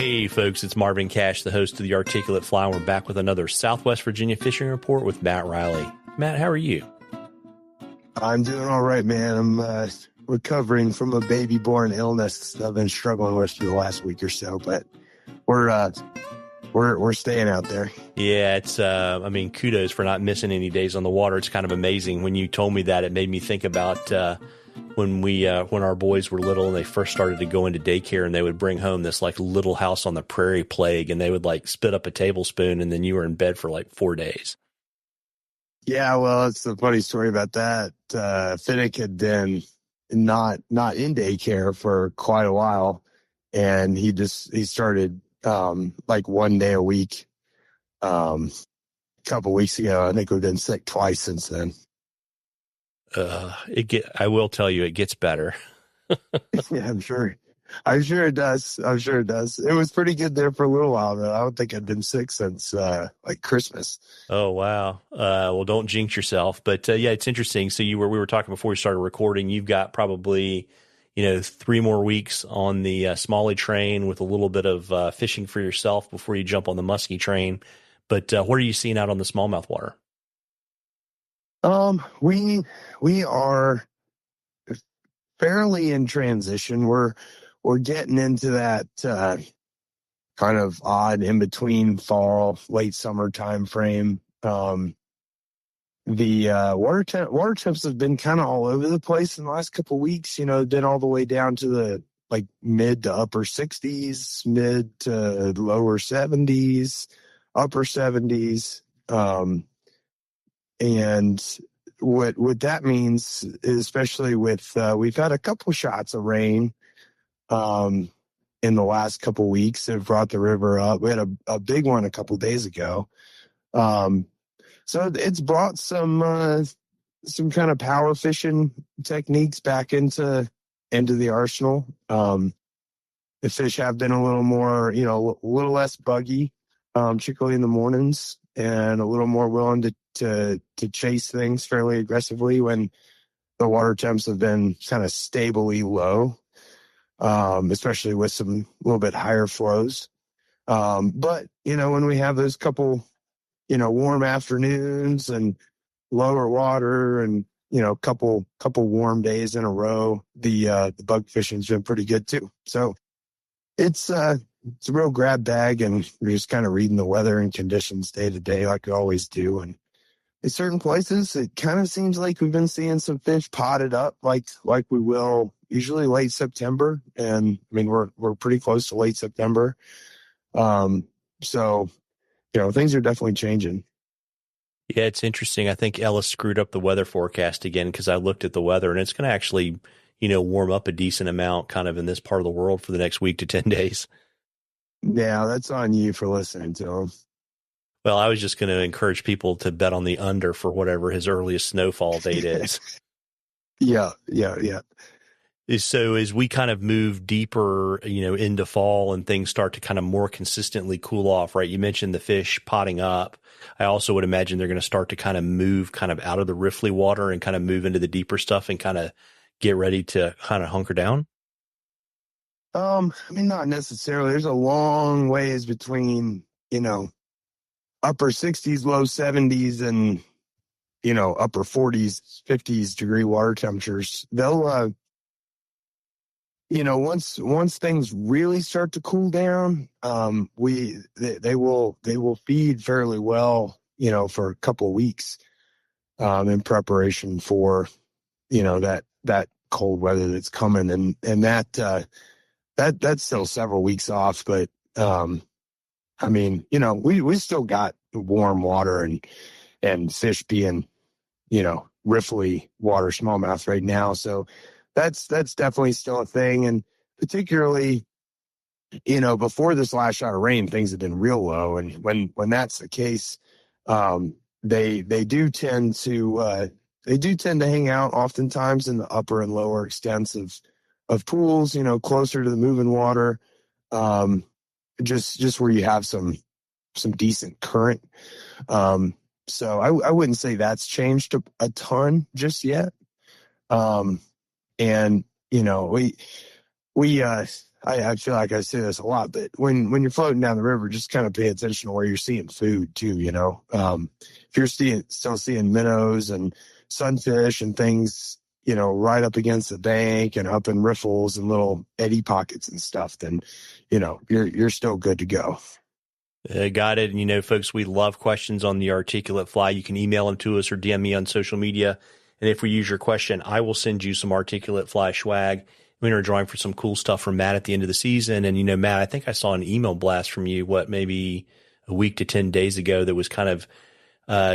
Hey folks, it's Marvin Cash, the host of the Articulate Fly. We're back with another Southwest Virginia fishing report with Matt Reilly. Matt, how are you? I'm doing all right, man. I'm recovering from a baby-born illness I've been struggling with for the last week or so, but we're staying out there. Yeah, it's kudos for not missing any days on the water. It's kind of amazing. When you told me that, it made me think about when our boys were little and they first started to go into daycare, and they would bring home this like Little House on the Prairie plague, and they would like spit up a tablespoon, and then you were in bed for like 4 days. Yeah, well, it's a funny story about that. Finnick had been not in daycare for quite a while, and he started like 1 day a week a couple weeks ago. I think we've been sick twice since then. I will tell you, it gets better. Yeah, I'm sure it does. It was pretty good there for a little while, though. I don't think I'd been sick since like Christmas. Oh, wow. Well, don't jinx yourself. But yeah, it's interesting. So we were talking before we started recording. You've got probably, 3 more weeks on the Smalley train with a little bit of fishing for yourself before you jump on the Musky train. But what are you seeing out on the smallmouth water? We are fairly in transition. We're getting into that kind of odd in between fall, late summer time frame. The water temps have been kind of all over the place in the last couple of weeks. Been all the way down to the like mid to upper 60s, mid to lower 70s, upper 70s. And what that means, especially with we've had a couple shots of rain in the last couple of weeks that have brought the river up. We had a big one a couple of days ago. So it's brought some kind of power fishing techniques back into the arsenal. The fish have been a little more, a little less buggy, particularly in the mornings, and a little more willing to chase things fairly aggressively when the water temps have been kind of stably low, especially with some little bit higher flows. But, when we have those couple, warm afternoons and lower water and, couple warm days in a row, the bug fishing's been pretty good too. So it's a real grab bag, and we're just kind of reading the weather and conditions day to day like we always do. And in certain places, it kind of seems like we've been seeing some fish potted up like we will usually late September. And I mean, we're pretty close to late September. So, things are definitely changing. Yeah, it's interesting. I think Ellis screwed up the weather forecast again, because I looked at the weather, and it's going to actually, warm up a decent amount kind of in this part of the world for the next week to 10 days. Yeah, that's on you for listening to him. Well, I was just going to encourage people to bet on the under for whatever his earliest snowfall date is. Yeah. So as we kind of move deeper, into fall and things start to kind of more consistently cool off, right? You mentioned the fish potting up. I also would imagine they're going to start to kind of move kind of out of the riffly water and kind of move into the deeper stuff and kind of get ready to kind of hunker down. Not necessarily. There's a long ways between, upper 60s, low 70s, and, upper 40s, 50s degree water temperatures. They'll, once things really start to cool down, they will feed fairly well, for a couple of weeks, in preparation for, that cold weather that's coming. And that's still several weeks off, but, we still got warm water and fish being, riffly water smallmouth right now. So that's definitely still a thing. And particularly, before this last shot of rain, things have been real low. And when that's the case, they do tend to hang out oftentimes in the upper and lower extents of pools, closer to the moving water, just where you have some decent current. So I wouldn't say that's changed a ton just yet. And we I feel like I say this a lot, but when you're floating down the river, just kind of pay attention to where you're seeing food too, you know. If you're still seeing minnows and sunfish and things, you know, right up against the bank and up in riffles and little eddy pockets and stuff, then, you know, you're still good to go. Got it. And, you know, folks, we love questions on the articulate fly. You can email them to us or DM me on social media. And if we use your question, I will send you some articulate fly swag. We're drawing for some cool stuff from Matt at the end of the season. And, you know, Matt, I think I saw an email blast from you, maybe a week to 10 days ago that was kind of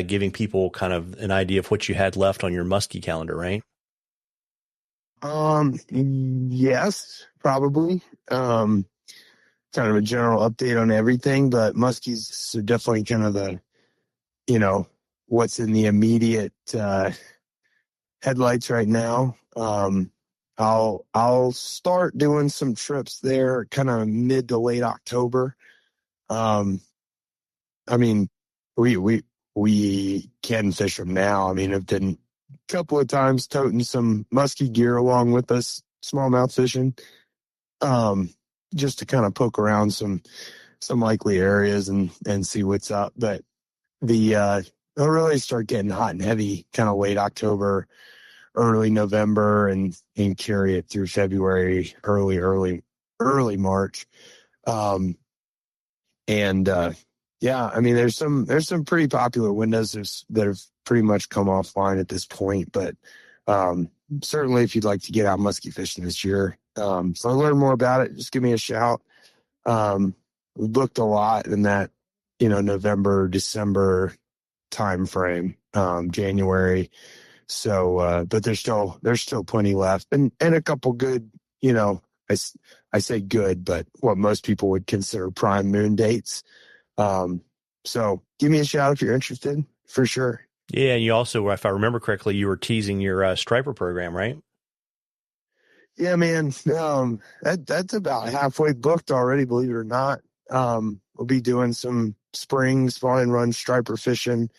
giving people kind of an idea of what you had left on your Musky calendar, right? Yes, probably. Kind of a general update on everything, but Muskies are definitely kind of the, you know, what's in the immediate headlights right now. I'll start doing some trips there kind of mid to late October. I mean, we can fish them now. I mean, I've been a couple of times toting some musky gear along with us, smallmouth fishing, just to kind of poke around some likely areas and see what's up. But they'll really start getting hot and heavy kind of late October, early November, and carry it through February, early March. Yeah, I mean, there's some pretty popular windows that have pretty much come offline at this point, but certainly if you'd like to get out musky fishing this year, so to learn more about it, just give me a shout. We booked a lot in that, you know, November, December time frame, January. So, but there's still plenty left, and a couple good, you know, I say good, but what most people would consider prime moon dates. So give me a shout if you're interested, for sure. Yeah, and you also, if I remember correctly, you were teasing your striper program, right? Yeah, man. That's about halfway booked already, believe it or not. We'll be doing some spring spawn and run striper fishing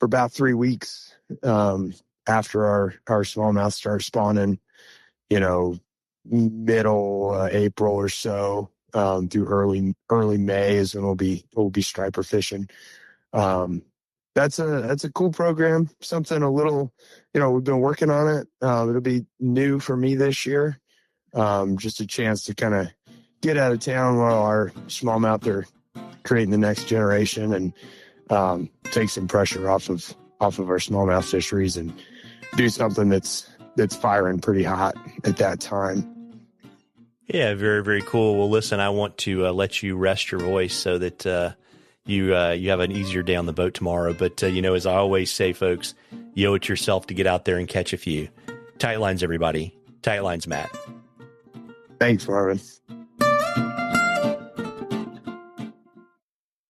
for about 3 weeks. After our smallmouth start spawning, you know, middle April or so, through early May is when we'll be striper fishing. That's a cool program. Something a little, you know, we've been working on it. It'll be new for me this year. Just a chance to kind of get out of town while our smallmouth are creating the next generation, and take some pressure off of our smallmouth fisheries and do something that's firing pretty hot at that time. Yeah, very, very cool. Well, listen, I want to let you rest your voice so that you have an easier day on the boat tomorrow. But, you know, as I always say, folks, you owe it to yourself to get out there and catch a few. Tight lines, everybody. Tight lines, Matt. Thanks, Marvin.